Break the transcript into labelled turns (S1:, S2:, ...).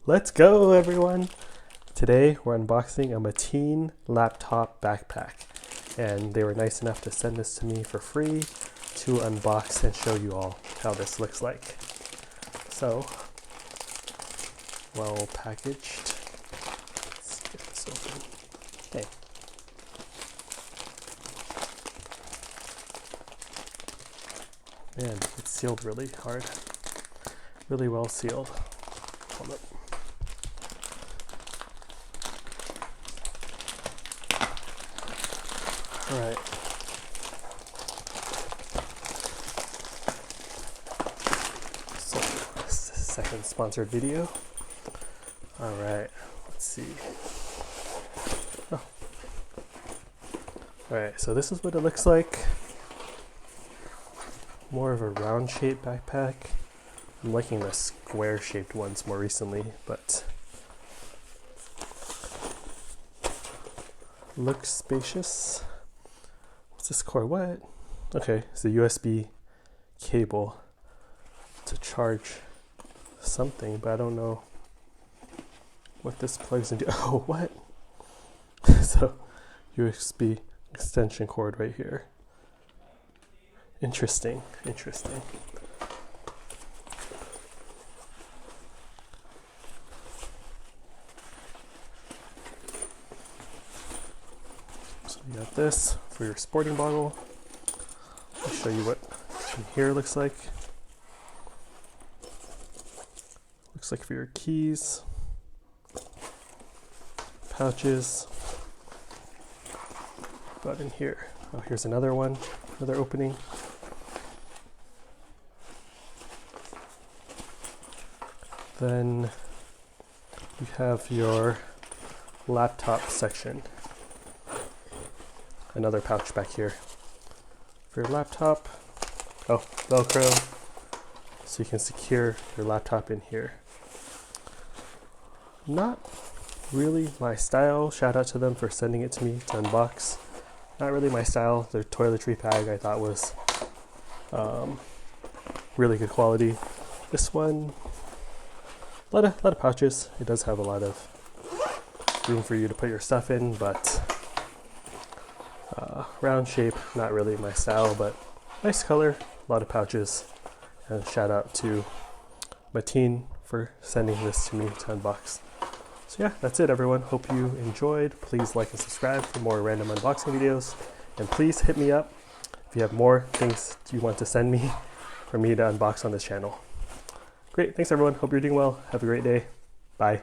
S1: Let's go, everyone! Today we're unboxing a Matein laptop backpack, and they were nice enough to send this to me for free to unbox and show you all how this looks like. So, well packaged. Let's get this open. Okay. Man, it's sealed really hard. Really well sealed. Hold up. All right. So, this is the second sponsored video. All right, let's see. Oh. All right, so this is what it looks like. More of a round shaped backpack. I'm liking the square shaped ones more recently, but looks spacious. What's this cord? What? Okay, it's a USB cable to charge something, but I don't know what this plugs into. Oh, what? So, USB extension cord right here. Interesting, interesting. So you got this for your sporting bottle. I'll show you what in here looks like. Looks like for your keys, pouches. But in here, oh, here's another one, another opening. Then you have your laptop section. Another pouch back here for your laptop. Oh, Velcro, so you can secure your laptop in here. Not really my style. Shout out to them for sending it to me to unbox. Not really my style. Their toiletry bag I thought was really good quality. This one, a lot of pouches. It does have a lot of room for you to put your stuff in, but round shape, not really my style, but nice color, a lot of pouches. And shout out to Matein for sending this to me to unbox. So yeah, that's it, everyone. Hope you enjoyed. Please like and subscribe for more random unboxing videos. And please hit me up if you have more things you want to send me for me to unbox on this channel. Great, thanks everyone. Hope you're doing well. Have a great day. Bye.